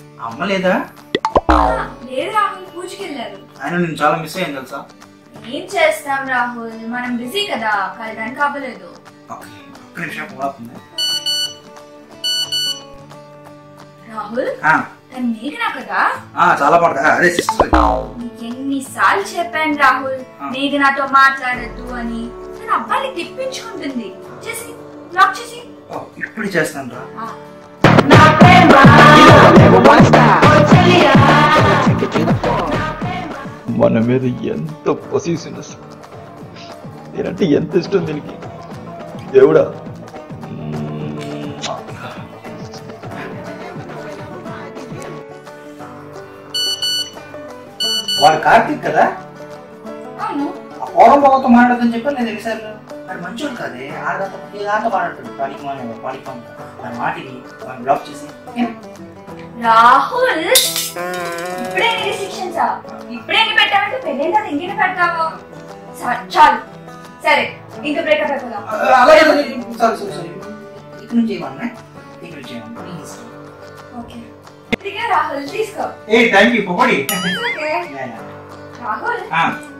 అమ్మ లేదా? లేదు రాహుల్, పూజకి వెళ్ళారు. ఆయన నేను చాలా మిస్ అయ్యాను తెలుసా. ఏం చేస్తాం రాహుల్, మనం బిజీ కదా, కలడానికి అవ్వలేదు. ఒక్క నిమిషం పోతుంది. రాహుల్ మేఘనా కదా? చాలా బాగుంది. అదే సిస్టర్. ఎన్నిసార్లు చెప్పాను రాహుల్ మేఘనాతో మాట్లాడద్దు అని. తన అబ్బాయిని తిప్పించుకుంటుంది. చేసి లాక్ చేసి ఇప్పుడు చేస్తాను రా. మన మీద ఎంత పొసిసివ్నెస్, నేనంటే ఎంత ఇష్టం దీనికి. దేవుడా, వాడు కార్తీక్ కదా? అవును. ఆ పూర్వం బాబుతో మాట్లాడదని చెప్పారు నేను ఎన్నిసార్లు. వాడు మంచోడు కాదే, ఆడదాకా మాట్లాడతాడు. పడిపోయి వాడి మాటిని వాడిని బ్లాక్ చేసి. రాహుల్ ఇప్పుడే రిస్ట్రిక్షన్స్ ఇప్పుడే పెట్టామంటే పెళ్ళైన తర్వాత ఇంకేం పెడతావు? చాలు సరే, ఇంకా బ్రేకప్ అయిపోదాం. అలాగే సారీ ఇక్కడ నుంచి ఏమన్నా ఇక్కడ నుంచి ఏమన్నా ప్లీజ్. ఓకే రాహుల్ తీసుకో. Thank you పొగడి. రాహుల్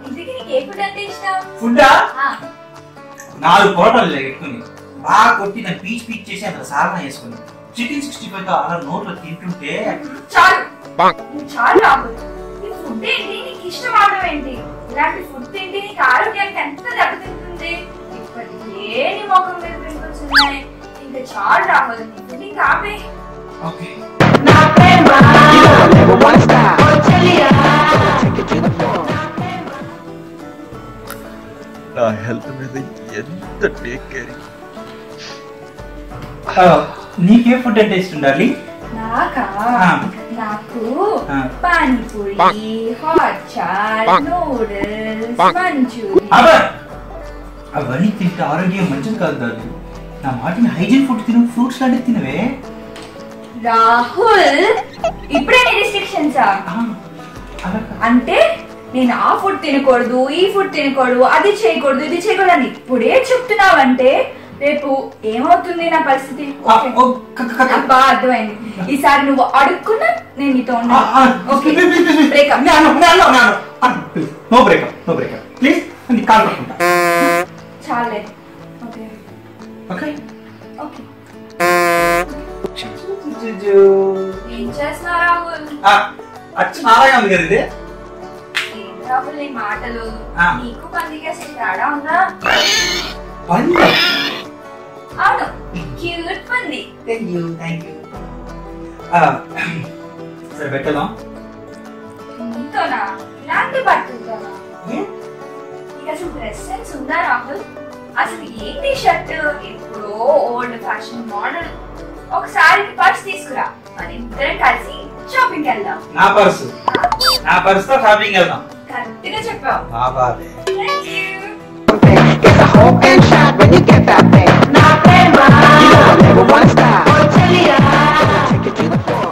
ఇంటికి నీకు ఏ ఫుడ్ అంటే ఇష్టం? ఫుడ్డా? 4 పొరటాలు పెట్టుకుని బాగా కొట్టి దాన్ని పీచ్ చేసి అక్కడ సాధన చేసుకుని చికెన్ 65 తో అలా నోట్లో తింటుంటే చాలు చాలు రాహుల్. ఈ ఫుడ్ ఏంటి, నీకు ఇష్టం అవడం ఏంటి? ఇలాంటి ఫుడ్ తింటే నీకు ఆరోగ్యానికి ఎంత దెబ్బతింటుంది. ఇప్పటికే నీ ముఖం మీద పింపుల్స్ ఉన్నాయి. ఇంకా చాలు రాహుల్, నీ ఫుడ్ ఇంకా ఆపే. ఓకే. నా హెల్త్ మీద ఎంత టేక్ కేరింగ్. నీకే ఫుడ్ అంటే ఇష్టం డార్లింగ్? నాకా? నాకు పానీపూరి, హాట్ చాట్, నూడిల్స్, మంచూరియా. అవన్నీ తింటే ఆరోగ్యం మంచిది కాదు డార్లింగ్. నా మాటిని హైజీన్ ఫుడ్ తిను, ఫ్రూట్స్ లాంటివి తినవే. రాహుల్ ఇప్పుడే రిస్ట్రిక్షన్స్ అంటే నేను ఆ ఫుడ్ తినకూడదు, ఈ ఫుడ్ తినకూడదు, అది చేయకూడదు, ఇది చేయకూడదు అని ఇప్పుడే చెప్తున్నావంటే రేపు ఏమవుతుంది నా పరిస్థితి? అబ్బా అర్థమైంది. ఈసారి నువ్వు అడుక్కున్నా నేను నీతో చాలే. ఏం చేస్తున్నావు రాహుల్? ఉంది కదా ఇది. రాహుల్ నీ మాటలు నీకు పందిగా తేడా ఉందా? అవును, క్యూట్ పంది. Thank you. సరే పెట్టదాం. నీతోనా? ఇలాంటి బట్టలతోనా? నీకు అసలు డ్రెస్ సెన్స్ ఉందా రాహుల్? అసలు ఏంటి షర్ట్? ఎప్పుడో ఓల్డ్ ఫ్యాషన్ మోడల్. ఒకసారి పర్స్ తీసుకురా, మన ఇద్దరం కలిసి షాపింగ్ వెళ్దాం. నా పర్స్ తో షాపింగ్ వెళ్దాం. కరెక్ట్ గా చెప్పావు. Thank you. Get the hope and shot when you get that thing. Na prema, you know I never wanna stop. Oh Chelia, take it to the floor.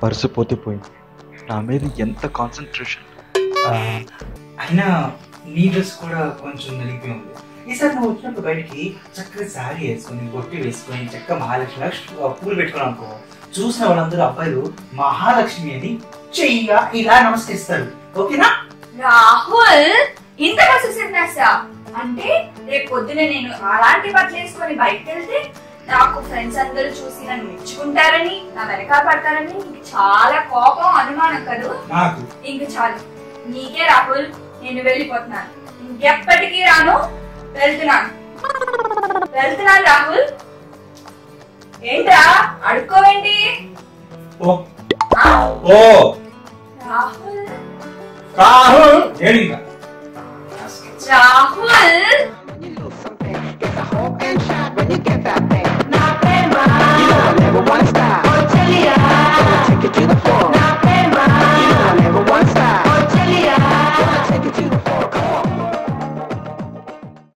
Purse పోతే పోయింది. నా మీద ఎంత concentration. అయినా నీ డ్రెస్ కూడా కొంచెం నలిగిపోయి ఉంది. ఈసారి నువ్వు వచ్చినప్పుడు బయటికి చక్కగా శారీ వేసుకొని బొట్టి వేసుకొని చక్కగా మహాలక్ష్మి పూలు పెట్టుకుని అనుకో, చూసిన వాళ్ళందరూ అబ్బాయిలు మహాలక్ష్మి అని చెయ్యిగా ఇలా నమస్కరిస్తారు. ఓకేనా? రాహుల్ ఇంత కసిసినెస్ అంటే రేపు పొద్దున నేను అలాంటి బట్టలు వేసుకొని బయటకు వెళ్తే నాకు ఫ్రెండ్స్ అందరూ చూసి నన్ను మెచ్చుకుంటారని, నా వెనకాల పడతారని నీకు చాలా కోపం, అనుమానం కదూ? ఇంక చాలు, నీకే రాహుల్. నేను వెళ్ళిపోతున్నాను, ఇంకెప్పటికీ రాను. వెళ్తున్నాను రాహుల్. ఏంట్రా అడుక్కోవేంటి? రాహుల్ రాహుల్ రాహుల్